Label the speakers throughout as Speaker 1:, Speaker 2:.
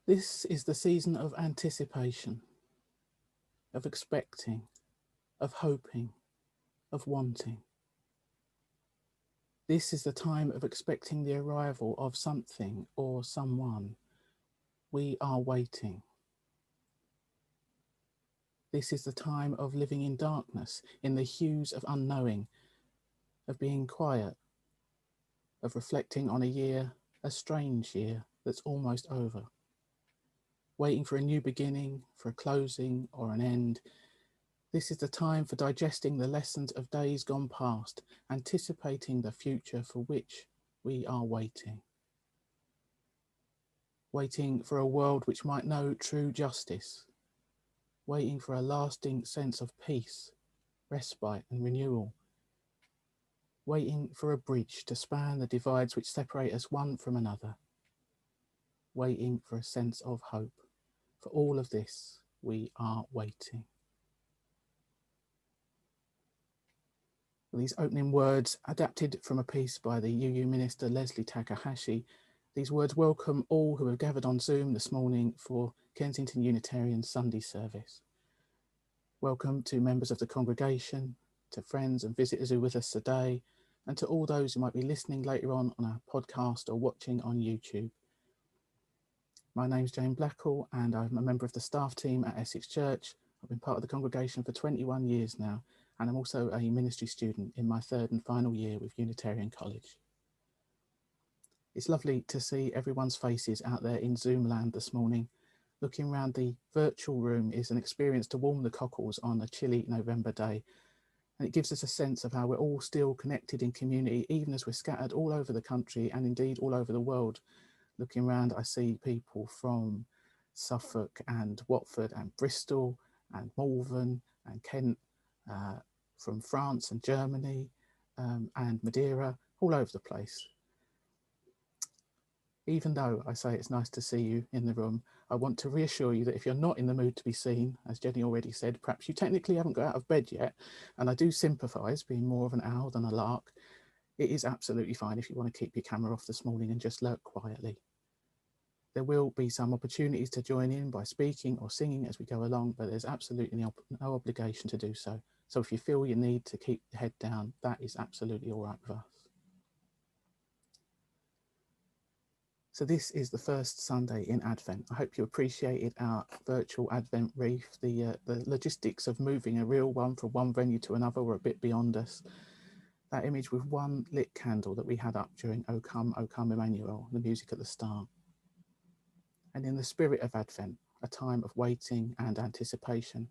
Speaker 1: This is the season of anticipation, of expecting, of hoping, of wanting. This is the time of expecting the arrival of something or someone. We are waiting. This is the time of living in darkness, in the hues of unknowing, of being quiet, of reflecting on a year, a strange year that's almost over. Waiting for a new beginning, for a closing or an end. This is the time for digesting the lessons of days gone past, anticipating the future for which we are waiting. Waiting for a world which might know true justice. Waiting for a lasting sense of peace, respite and renewal. Waiting for a bridge to span the divides which separate us one from another. Waiting for a sense of hope. For all of this, we are waiting. These opening words, adapted from a piece by the UU Minister Leslie Takahashi, these words welcome all who have gathered on Zoom this morning for Kensington Unitarian Sunday service. Welcome to members of the congregation, to friends and visitors who are with us today, and to all those who might be listening later on our podcast or watching on YouTube. My name's Jane Blackall and I'm a member of the staff team at Essex Church. I've been part of the congregation for 21 years now, and I'm also a ministry student in my third and final year with Unitarian College. It's lovely to see everyone's faces out there in Zoom land this morning. Looking around the virtual room is an experience to warm the cockles on a chilly November day. And it gives us a sense of how we're all still connected in community, even as we're scattered all over the country and indeed all over the world. Looking around, I see people from Suffolk and Watford and Bristol and Malvern and Kent, from France and Germany and Madeira, all over the place. Even though I say it's nice to see you in the room, I want to reassure you that if you're not in the mood to be seen, as Jenny already said, perhaps you technically haven't got out of bed yet, and I do sympathise, being more of an owl than a lark. It is absolutely fine if you want to keep your camera off this morning and just lurk quietly. There will be some opportunities to join in by speaking or singing as we go along, but there's absolutely no obligation to do so. So if you feel you need to keep the head down, that is absolutely all right with us. So this is the first Sunday in Advent. I hope you appreciated our virtual Advent wreath. The logistics of moving a real one from one venue to another were a bit beyond us. That image with one lit candle that we had up during O Come, Emmanuel, the music at the start. And in the spirit of Advent, a time of waiting and anticipation,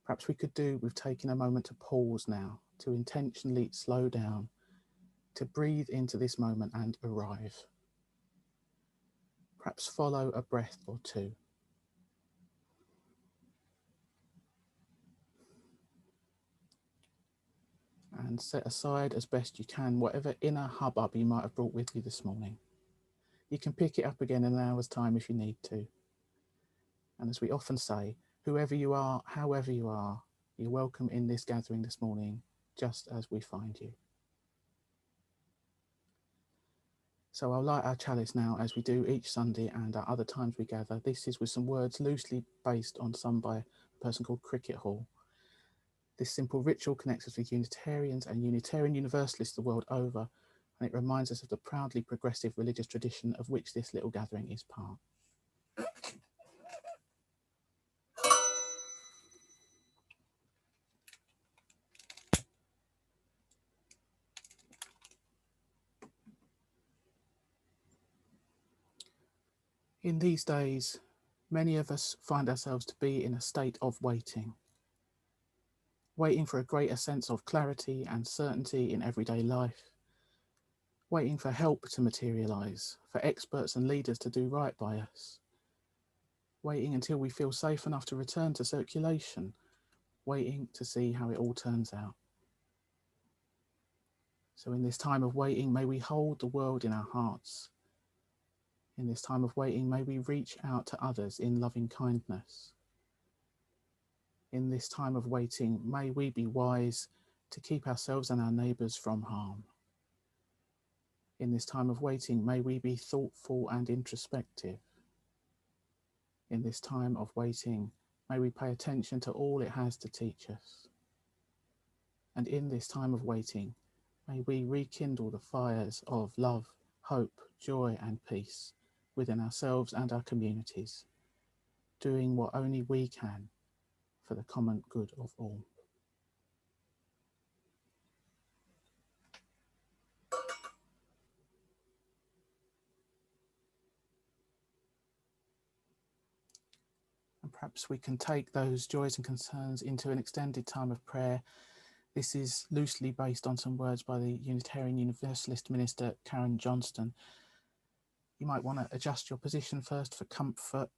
Speaker 1: perhaps we could do with taking a moment to pause now, to intentionally slow down to breathe into this moment and arrive. Perhaps follow a breath or two. And set aside as best you can whatever inner hubbub you might have brought with you this morning. You can pick it up again in an hour's time if you need to. And as we often say, whoever you are, however you are, you're welcome in this gathering this morning, just as we find you. So I'll light our chalice now, as we do each Sunday and at other times we gather. This is with some words loosely based on some by a person called Cricket Hall. This simple ritual connects us with Unitarians and Unitarian Universalists the world over, and it reminds us of the proudly progressive religious tradition of which this little gathering is part. In these days, many of us find ourselves to be in a state of waiting for a greater sense of clarity and certainty in everyday life, waiting for help to materialise, for experts and leaders to do right by us, waiting until we feel safe enough to return to circulation, waiting to see how it all turns out. So in this time of waiting, may we hold the world in our hearts. In this time of waiting, may we reach out to others in loving kindness. In this time of waiting, may we be wise to keep ourselves and our neighbours from harm. In this time of waiting, may we be thoughtful and introspective. In this time of waiting, may we pay attention to all it has to teach us. And in this time of waiting, may we rekindle the fires of love, hope, joy and peace within ourselves and our communities, doing what only we can for the common good of all. And perhaps we can take those joys and concerns into an extended time of prayer. This is loosely based on some words by the Unitarian Universalist minister Karen Johnston. You might want to adjust your position first for comfort.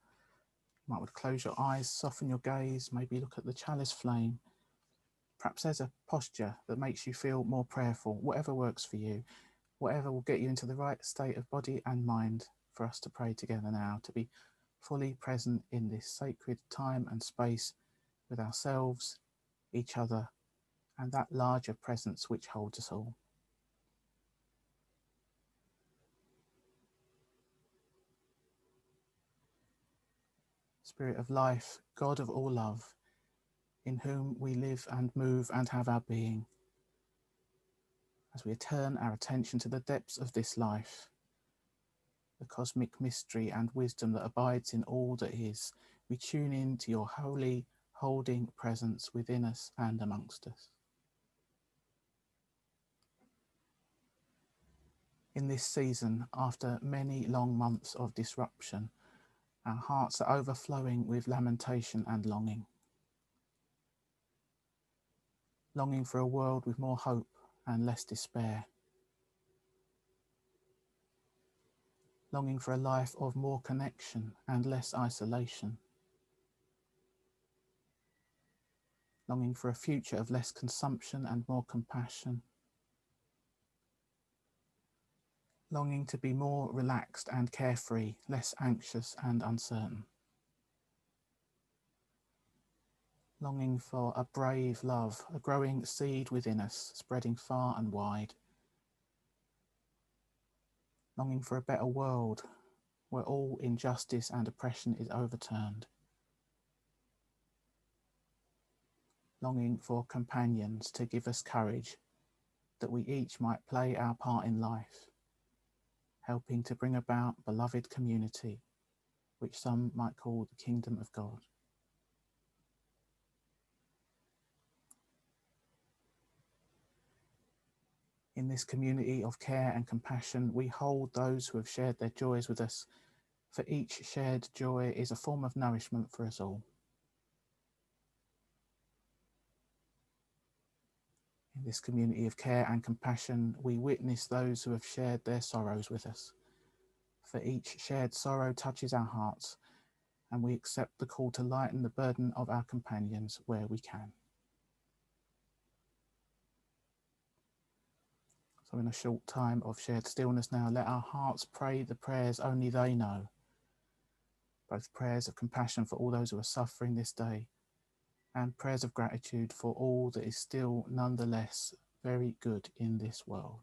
Speaker 1: You might want to close your eyes, soften your gaze, maybe look at the chalice flame. Perhaps there's a posture that makes you feel more prayerful, whatever works for you, whatever will get you into the right state of body and mind for us to pray together now, to be fully present in this sacred time and space with ourselves, each other, and that larger presence which holds us all. Spirit of life, God of all love, in whom we live and move and have our being, as we turn our attention to the depths of this life, the cosmic mystery and wisdom that abides in all that is, we tune in to your holy, holding presence within us and amongst us. In this season, after many long months of disruption, our hearts are overflowing with lamentation and longing. Longing for a world with more hope and less despair. Longing for a life of more connection and less isolation. Longing for a future of less consumption and more compassion. Longing to be more relaxed and carefree, less anxious and uncertain. Longing for a brave love, a growing seed within us, spreading far and wide. Longing for a better world, where all injustice and oppression is overturned. Longing for companions to give us courage, that we each might play our part in life, helping to bring about beloved community, which some might call the kingdom of God. In this community of care and compassion, we hold those who have shared their joys with us, for each shared joy is a form of nourishment for us all. In this community of care and compassion, we witness those who have shared their sorrows with us. For each shared sorrow touches our hearts, and we accept the call to lighten the burden of our companions where we can. So in a short time of shared stillness now, let our hearts pray the prayers only they know. Both prayers of compassion for all those who are suffering this day and prayers of gratitude for all that is still nonetheless very good in this world.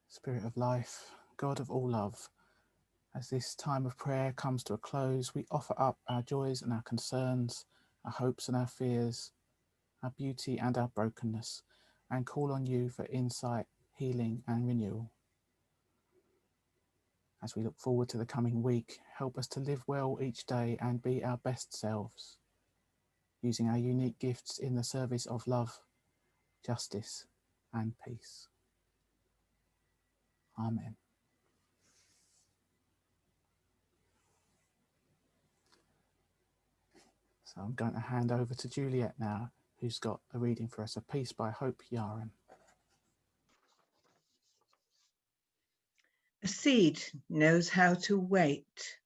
Speaker 1: Spirit of life, God of all love, as this time of prayer comes to a close, we offer up our joys and our concerns, our hopes and our fears, our beauty and our brokenness, and call on you for insight, healing and renewal. As we look forward to the coming week, help us to live well each day and be our best selves, using our unique gifts in the service of love, justice and peace. Amen. So I'm going to hand over to Juliet now, who's got a reading for us, a piece by Hope Yaren.
Speaker 2: A Seed Knows How to Wait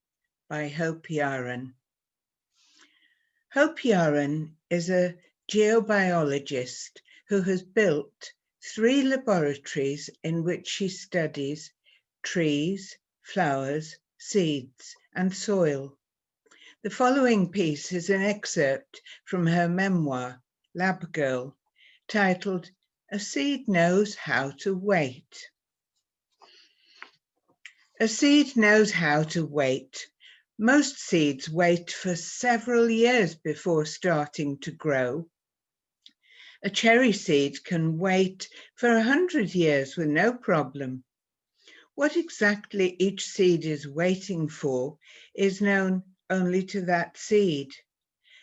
Speaker 2: by Hope Yaren. Hope Yaren is a geobiologist who has built 3 laboratories in which she studies trees, flowers, seeds, and soil. The following piece is an excerpt from her memoir, Lab Girl, titled A Seed Knows How to Wait. A seed knows how to wait. Most seeds wait for several years before starting to grow. A cherry seed can wait for 100 years with no problem. What exactly each seed is waiting for is known only to that seed.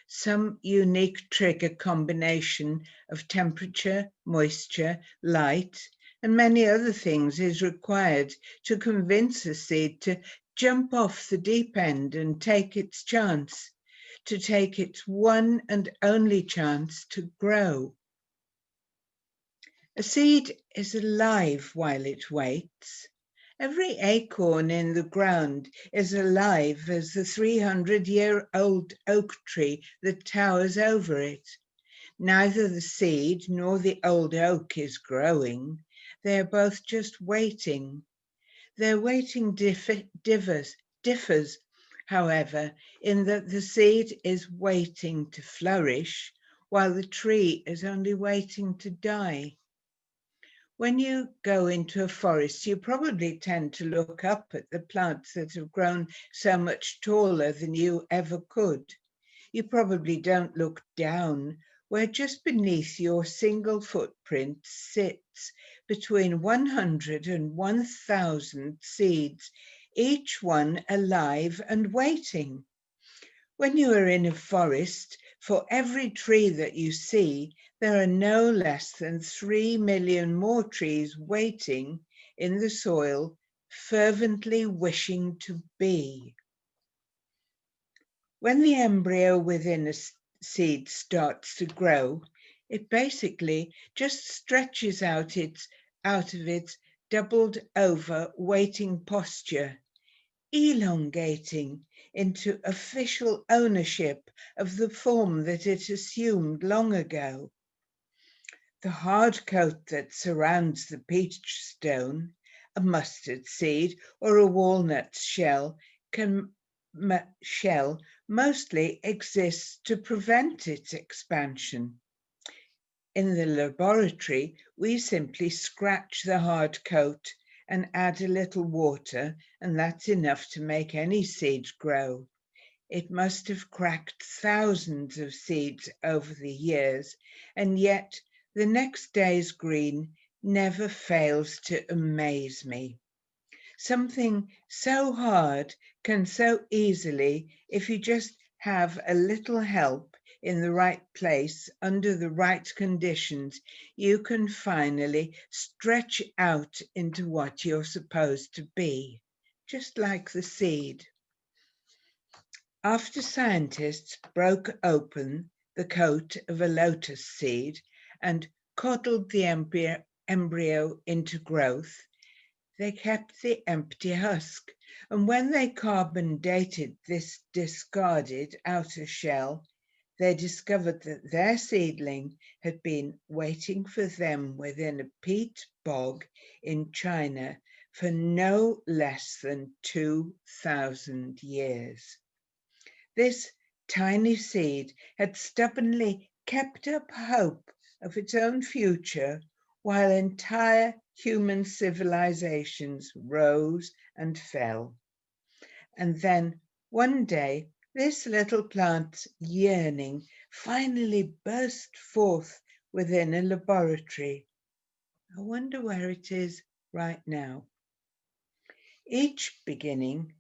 Speaker 2: Some unique trigger combination of temperature, moisture, light, and many other things is required to convince a seed to jump off the deep end and take its chance, to take its one and only chance to grow. A seed is alive while it waits. Every acorn in the ground is alive as the 300-year-old oak tree that towers over it. Neither the seed nor the old oak is growing. They are both just waiting. Their waiting differs, however, in that the seed is waiting to flourish, while the tree is only waiting to die. When you go into a forest, you probably tend to look up at the plants that have grown so much taller than you ever could. You probably don't look down, where just beneath your single footprint sits between 100 and 1,000 seeds, each one alive and waiting. When you are in a forest, for every tree that you see, there are no less than 3 million more trees waiting in the soil, fervently wishing to be. When the embryo within a seed starts to grow, it basically just stretches out of its doubled over waiting posture, elongating into official ownership of the form that it assumed long ago. The hard coat that surrounds the peach stone, a mustard seed, or a walnut shell mostly exists to prevent its expansion. In the laboratory, we simply scratch the hard coat and add a little water, and that's enough to make any seed grow. It must have cracked thousands of seeds over the years, and yet the next day's green never fails to amaze me. Something so hard can so easily, if you just have a little help in the right place under the right conditions, you can finally stretch out into what you're supposed to be, just like the seed. After scientists broke open the coat of a lotus seed and coddled the embryo into growth, they kept the empty husk, and when they carbon dated this discarded outer shell, they discovered that their seedling had been waiting for them within a peat bog in China for no less than 2,000 years. This tiny seed had stubbornly kept up hope of its own future while entire human civilizations rose and fell. And then one day, this little plant's yearning finally burst forth within a laboratory. I wonder where it is right now. Each beginning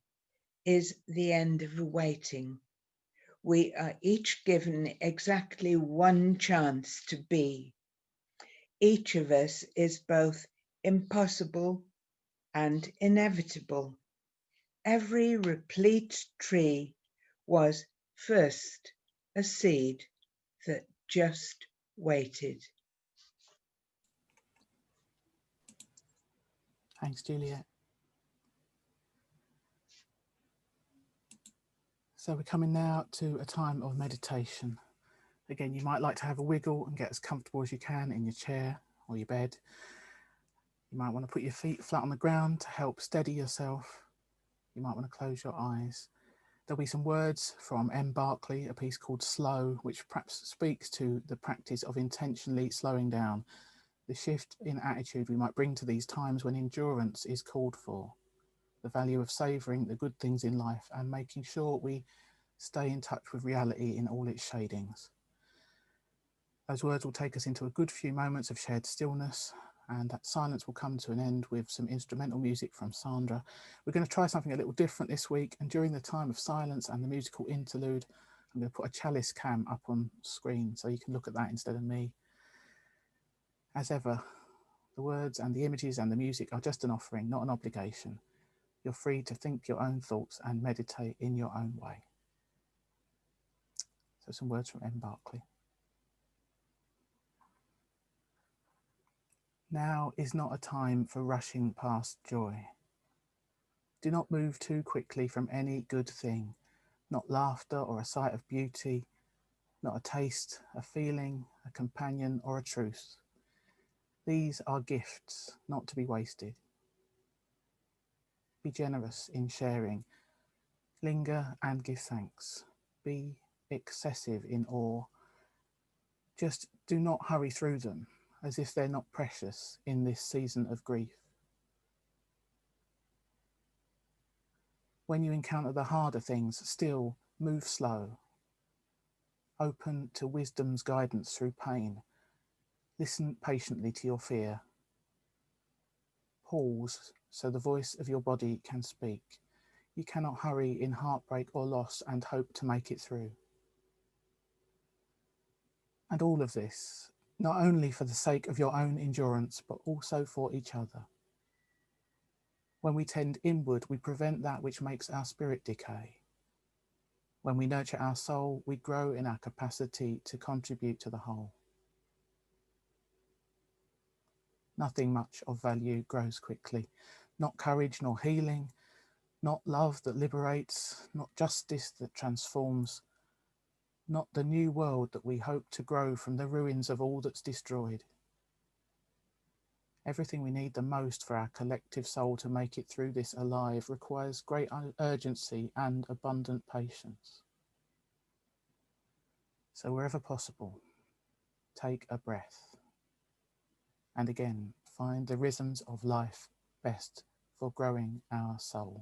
Speaker 2: is the end of a waiting. We are each given exactly one chance to be. Each of us is both impossible and inevitable. Every replete tree was first a seed that just waited.
Speaker 1: Thanks, Juliet. So we're coming now to a time of meditation. Again, you might like to have a wiggle and get as comfortable as you can in your chair or your bed. You might want to put your feet flat on the ground to help steady yourself. You might want to close your eyes. There'll be some words from M. Barclay, a piece called Slow, which perhaps speaks to the practice of intentionally slowing down, the shift in attitude we might bring to these times when endurance is called for, the value of savouring the good things in life and making sure we stay in touch with reality in all its shadings. Those words will take us into a good few moments of shared stillness, and that silence will come to an end with some instrumental music from Sandra. We're going to try something a little different this week, and during the time of silence and the musical interlude, I'm going to put a chalice cam up on screen so you can look at that instead of me. As ever, the words and the images and the music are just an offering, not an obligation. You're free to think your own thoughts and meditate in your own way. So some words from M. Barclay. Now is not a time for rushing past joy. Do not move too quickly from any good thing, not laughter or a sight of beauty, not a taste, a feeling, a companion or a truth. These are gifts not to be wasted. Be generous in sharing. Linger and give thanks. Be excessive in awe. Just do not hurry through them as if they're not precious in this season of grief. When you encounter the harder things, still move slow. Open to wisdom's guidance through pain. Listen patiently to your fear. Pause so the voice of your body can speak. You cannot hurry in heartbreak or loss and hope to make it through. And all of this, not only for the sake of your own endurance, but also for each other. When we tend inward, we prevent that which makes our spirit decay. When we nurture our soul, we grow in our capacity to contribute to the whole. Nothing much of value grows quickly, not courage nor healing, not love that liberates, not justice that transforms, not the new world that we hope to grow from the ruins of all that's destroyed. Everything we need the most for our collective soul to make it through this alive requires great urgency and abundant patience. So wherever possible, take a breath. And again, find the rhythms of life best for growing our souls.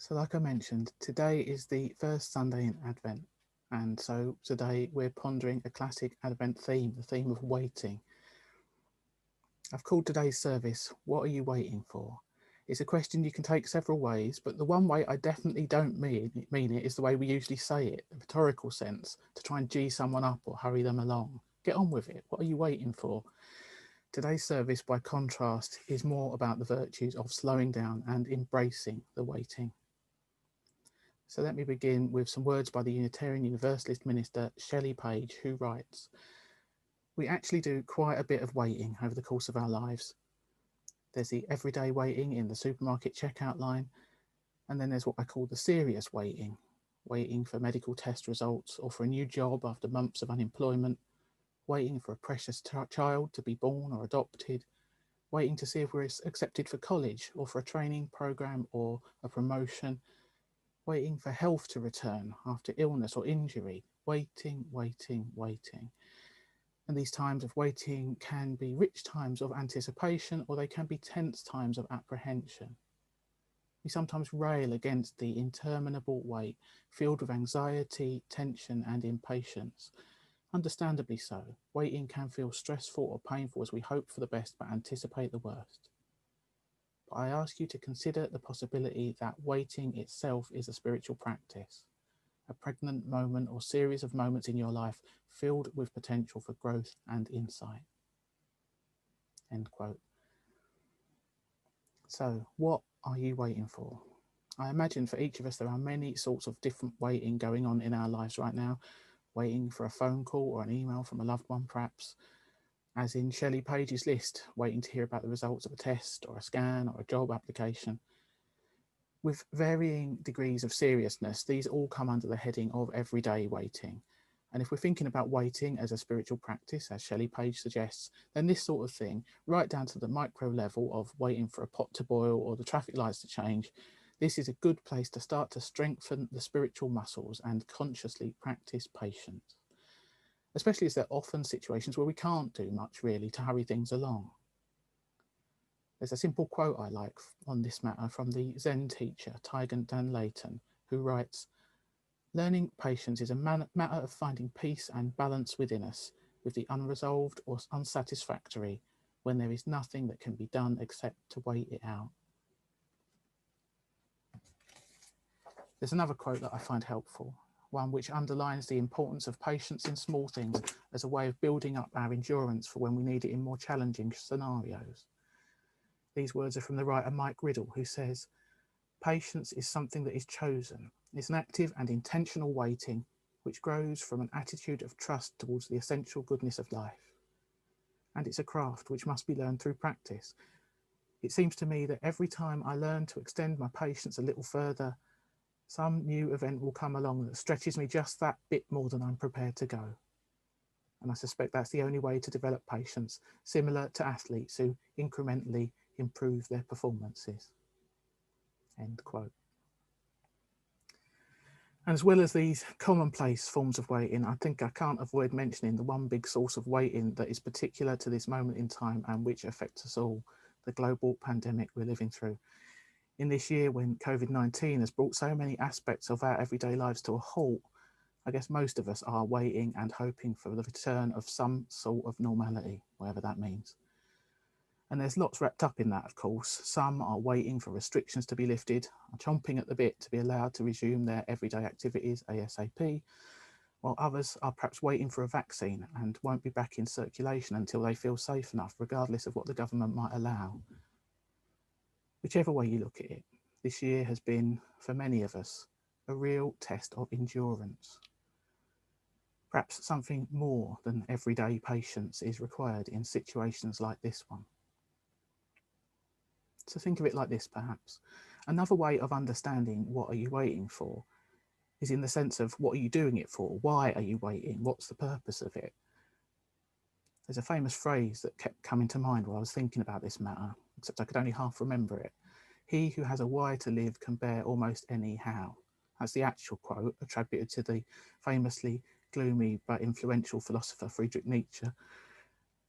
Speaker 1: So like I mentioned, today is the first Sunday in Advent. And so today we're pondering a classic Advent theme, the theme of waiting. I've called today's service, What Are You Waiting For? It's a question you can take several ways, but the one way I definitely don't mean it is the way we usually say it, the rhetorical sense, to try and gee someone up or hurry them along. Get on with it. What are you waiting for? Today's service, by contrast, is more about the virtues of slowing down and embracing the waiting. So let me begin with some words by the Unitarian Universalist minister Shelley Page, who writes, "We actually do quite a bit of waiting over the course of our lives. There's the everyday waiting in the supermarket checkout line, and then there's what I call the serious waiting, waiting for medical test results or for a new job after months of unemployment, waiting for a precious child to be born or adopted, waiting to see if we're accepted for college or for a training program or a promotion, waiting for health to return after illness or injury, waiting, waiting, waiting. And these times of waiting can be rich times of anticipation, or they can be tense times of apprehension. We sometimes rail against the interminable wait, filled with anxiety, tension, and impatience. Understandably so. Waiting can feel stressful or painful as we hope for the best but anticipate the worst. But I ask you to consider the possibility that waiting itself is a spiritual practice, a pregnant moment or series of moments in your life filled with potential for growth and insight." End quote. So, what are you waiting for? I imagine for each of us there are many sorts of different waiting going on in our lives right now. Waiting for a phone call or an email from a loved one, perhaps, as in Shelley Page's list, waiting to hear about the results of a test or a scan or a job application. With varying degrees of seriousness, these all come under the heading of everyday waiting. And if we're thinking about waiting as a spiritual practice, as Shelley Page suggests, then this sort of thing, right down to the micro level of waiting for a pot to boil or the traffic lights to change, this is a good place to start to strengthen the spiritual muscles and consciously practice patience, especially as there are often situations where we can't do much really to hurry things along. There's a simple quote I like on this matter from the Zen teacher, Taigen Dan Leighton, who writes, "Learning patience is a matter of finding peace and balance within us with the unresolved or unsatisfactory when there is nothing that can be done except to wait it out." There's another quote that I find helpful, one which underlines the importance of patience in small things as a way of building up our endurance for when we need it in more challenging scenarios. These words are from the writer Mike Riddle, who says, "Patience is something that is chosen. It's an active and intentional waiting which grows from an attitude of trust towards the essential goodness of life. And it's a craft which must be learned through practice. It seems to me that every time I learn to extend my patience a little further, some new event will come along that stretches me just that bit more than I'm prepared to go. And I suspect that's the only way to develop patience, similar to athletes who incrementally improve their performances." End quote. And as well as these commonplace forms of waiting, I think I can't avoid mentioning the one big source of waiting that is particular to this moment in time and which affects us all, the global pandemic we're living through. In this year when COVID-19 has brought so many aspects of our everyday lives to a halt, I guess most of us are waiting and hoping for the return of some sort of normality, whatever that means. And there's lots wrapped up in that, of course. Some are waiting for restrictions to be lifted, are chomping at the bit to be allowed to resume their everyday activities ASAP, while others are perhaps waiting for a vaccine and won't be back in circulation until they feel safe enough, regardless of what the government might allow. Whichever way you look at it, this year has been, for many of us, a real test of endurance. Perhaps something more than everyday patience is required in situations like this one. So think of it like this, perhaps. Another way of understanding what are you waiting for is in the sense of what are you doing it for? Why are you waiting? What's the purpose of it? There's a famous phrase that kept coming to mind while I was thinking about this matter, except I could only half remember it. "He who has a why to live can bear almost any how." That's the actual quote attributed to the famously gloomy but influential philosopher Friedrich Nietzsche.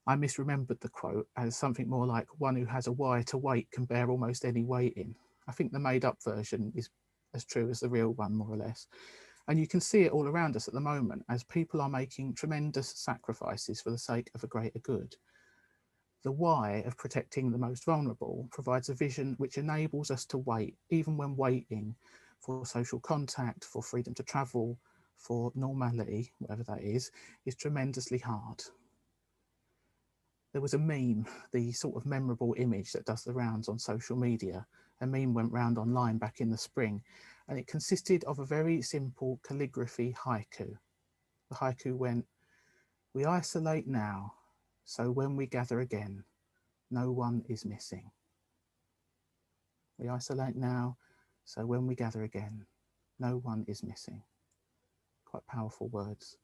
Speaker 1: I misremembered the quote as something more like, "One who has a why to wait can bear almost any waiting." I think the made up version is as true as the real one, more or less. And you can see it all around us at the moment as people are making tremendous sacrifices for the sake of a greater good. The why of protecting the most vulnerable provides a vision which enables us to wait, even when waiting for social contact, for freedom to travel, for normality, whatever that is tremendously hard. There was a meme, the sort of memorable image that does the rounds on social media. A meme went round online back in the spring, and it consisted of a very simple calligraphy haiku. The haiku went, "We isolate now, so when we gather again, no one is missing." We isolate now, so when we gather again, no one is missing. Quite powerful words.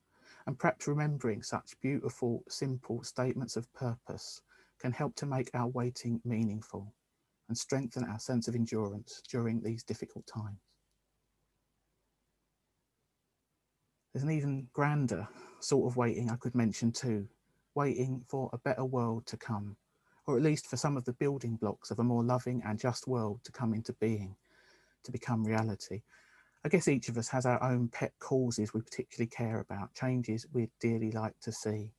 Speaker 1: And perhaps remembering such beautiful, simple statements of purpose can help to make our waiting meaningful and strengthen our sense of endurance during these difficult times. There's an even grander sort of waiting I could mention too, waiting for a better world to come, or at least for some of the building blocks of a more loving and just world to come into being, to become reality. I guess each of us has our own pet causes we particularly care about, changes we'd dearly like to see.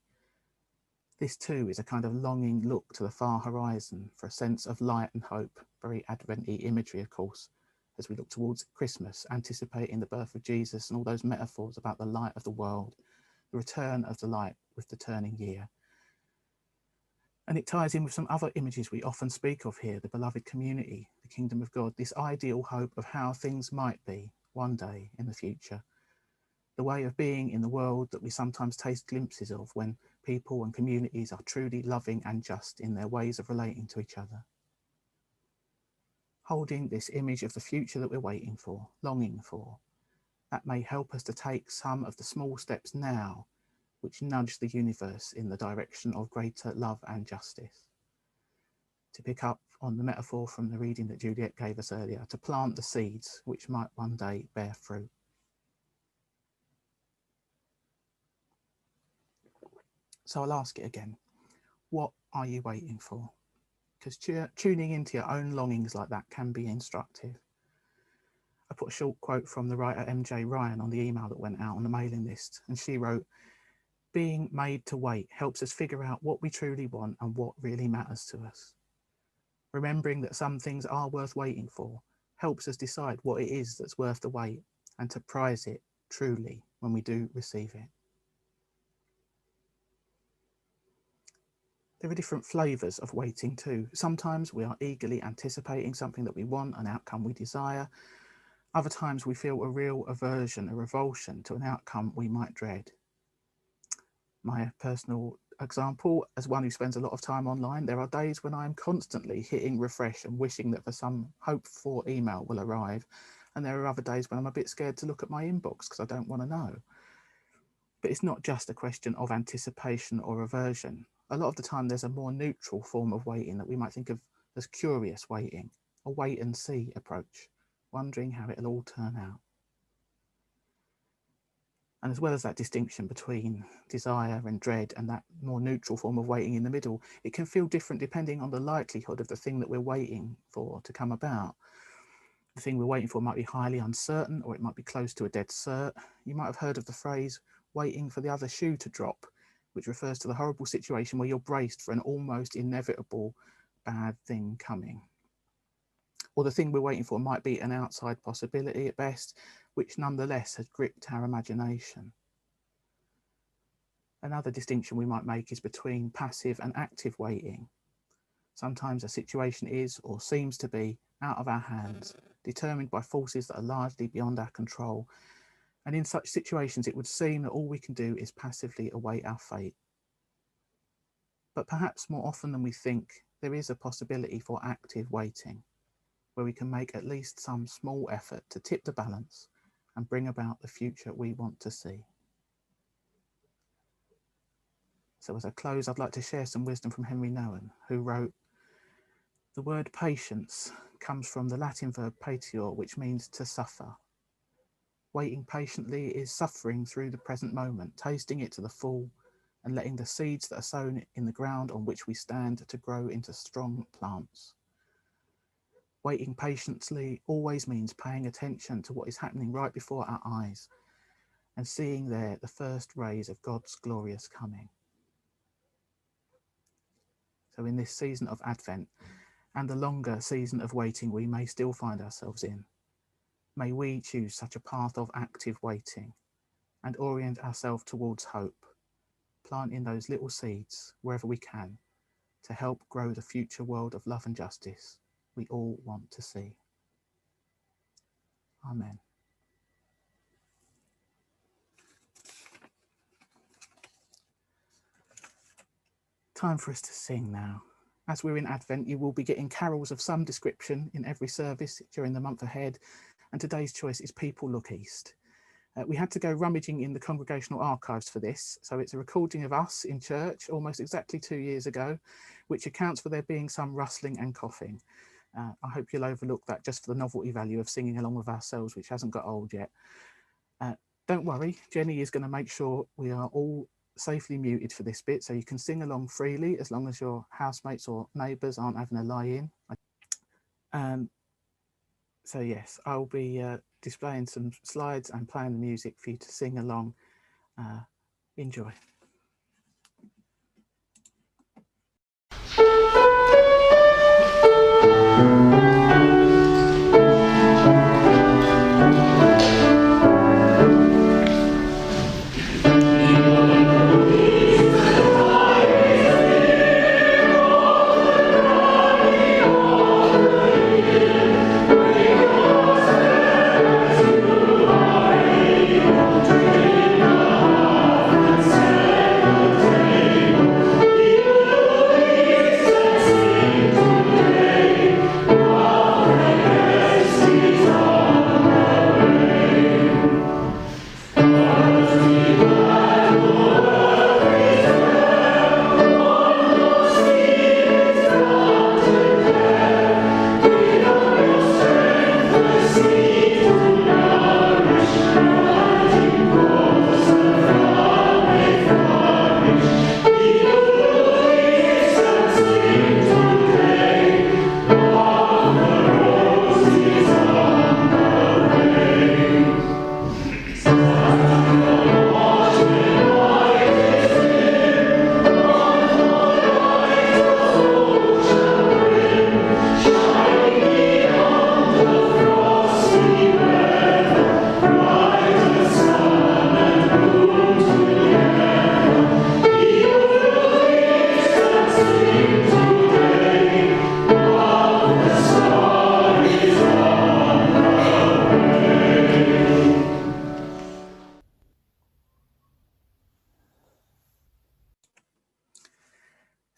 Speaker 1: This too is a kind of longing look to the far horizon for a sense of light and hope, very Advent-y imagery, of course, as we look towards Christmas, anticipating the birth of Jesus and all those metaphors about the light of the world, the return of the light with the turning year. And it ties in with some other images we often speak of here, the beloved community, the kingdom of God, this ideal hope of how things might be one day in the future, the way of being in the world that we sometimes taste glimpses of when people and communities are truly loving and just in their ways of relating to each other. Holding this image of the future that we're waiting for, longing for, that may help us to take some of the small steps now which nudge the universe in the direction of greater love and justice. To pick up on the metaphor from the reading that Juliet gave us earlier, to plant the seeds which might one day bear fruit. So I'll ask it again. What are you waiting for? Because tuning into your own longings like that can be instructive. I put a short quote from the writer MJ Ryan on the email that went out on the mailing list, and she wrote, "Being made to wait helps us figure out what we truly want and what really matters to us. Remembering that some things are worth waiting for helps us decide what it is that's worth the wait and to prize it truly when we do receive it." There are different flavours of waiting too. Sometimes we are eagerly anticipating something that we want, an outcome we desire. Other times we feel a real aversion, a revulsion to an outcome we might dread. My personal example, as one who spends a lot of time online, there are days when I am constantly hitting refresh and wishing that for some hoped for email will arrive. And there are other days when I'm a bit scared to look at my inbox because I don't want to know. But it's not just a question of anticipation or aversion. A lot of the time there's a more neutral form of waiting that we might think of as curious waiting, a wait and see approach, wondering how it'll all turn out. And as well as that distinction between desire and dread and that more neutral form of waiting in the middle, it can feel different depending on the likelihood of the thing that we're waiting for to come about. The thing we're waiting for might be highly uncertain, or it might be close to a dead cert. You might have heard of the phrase waiting for the other shoe to drop, which refers to the horrible situation where you're braced for an almost inevitable bad thing coming. Or the thing we're waiting for might be an outside possibility at best, which nonetheless has gripped our imagination. Another distinction we might make is between passive and active waiting. Sometimes a situation is or seems to be out of our hands, determined by forces that are largely beyond our control. And in such situations, it would seem that all we can do is passively await our fate. But perhaps more often than we think, there is a possibility for active waiting, where we can make at least some small effort to tip the balance and bring about the future we want to see. So as I close, I'd like to share some wisdom from Henry Nouwen, who wrote, "The word patience comes from the Latin verb patior, which means to suffer. Waiting patiently is suffering through the present moment, tasting it to the full, and letting the seeds that are sown in the ground on which we stand to grow into strong plants. Waiting patiently always means paying attention to what is happening right before our eyes and seeing there the first rays of God's glorious coming. So in this season of Advent and the longer season of waiting we may still find ourselves in, may we choose such a path of active waiting and orient ourselves towards hope, planting those little seeds wherever we can to help grow the future world of love and justice we all want to see. Amen. Time for us to sing now. As we're in Advent, you will be getting carols of some description in every service during the month ahead, and today's choice is People Look East. We had to go rummaging in the congregational archives for this, so it's a recording of us in church almost exactly 2 years ago, which accounts for there being some rustling and coughing. I hope you'll overlook that just for the novelty value of singing along with ourselves, which hasn't got old yet. Don't worry, Jenny is going to make sure we are all safely muted for this bit, so you can sing along freely as long as your housemates or neighbours aren't having a lie-in. So yes, I'll be displaying some slides and playing the music for you to sing along. Enjoy.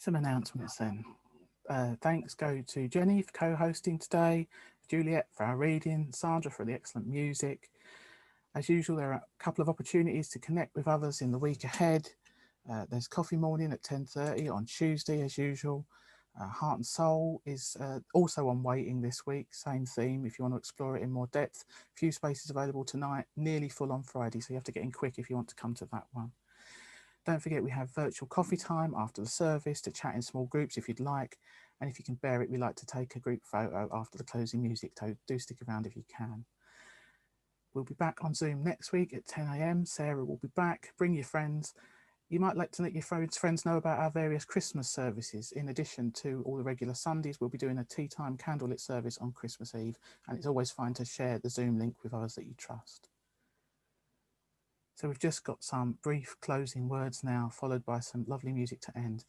Speaker 1: Some announcements then. Thanks go to Jenny for co-hosting today, Juliet for our reading, Sandra for the excellent music. As usual, there are a couple of opportunities to connect with others in the week ahead. There's coffee morning at 10:30 on Tuesday as usual. Heart and Soul is also on waiting this week, same theme if you want to explore it in more depth. Few spaces available tonight, nearly full on Friday, so you have to get in quick if you want to come to that one. Don't forget we have virtual coffee time after the service to chat in small groups if you'd like. And if you can bear it, we like to take a group photo after the closing music, so do stick around if you can. We'll be back on Zoom next week at 10 AM. Sarah will be back. Bring your friends. You might like to let your friends know about our various Christmas services. In addition to all the regular Sundays, we'll be doing a tea time candlelit service on Christmas Eve. And it's always fine to share the Zoom link with others that you trust. So we've just got some brief closing words now, followed by some lovely music to end.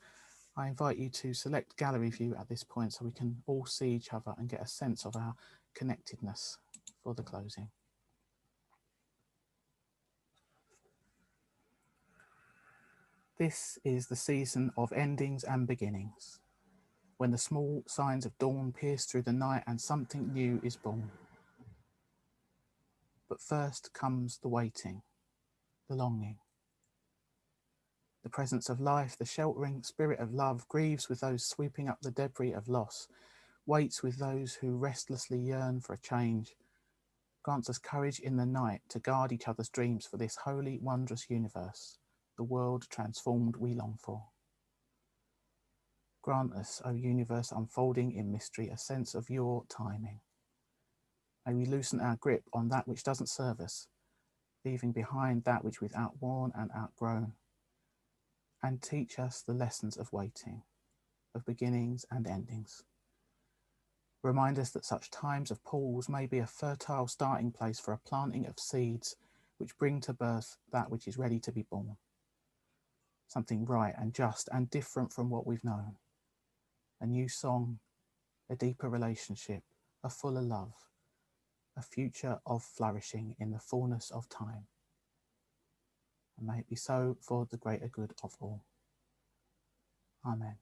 Speaker 1: I invite you to select gallery view at this point so we can all see each other and get a sense of our connectedness for the closing. This is the season of endings and beginnings, when the small signs of dawn pierce through the night and something new is born. But first comes the waiting, the longing. The presence of life, the sheltering spirit of love, grieves with those sweeping up the debris of loss, waits with those who restlessly yearn for a change, grants us courage in the night to guard each other's dreams for this holy, wondrous universe, the world transformed we long for. Grant us, O universe unfolding in mystery, a sense of your timing. May we loosen our grip on that which doesn't serve us, leaving behind that which we've outworn and outgrown, and teach us the lessons of waiting, of beginnings and endings. Remind us that such times of pause may be a fertile starting place for a planting of seeds which bring to birth that which is ready to be born. Something right and just and different from what we've known. A new song, a deeper relationship, a fuller love, a future of flourishing in the fullness of time. And may it be so for the greater good of all. Amen.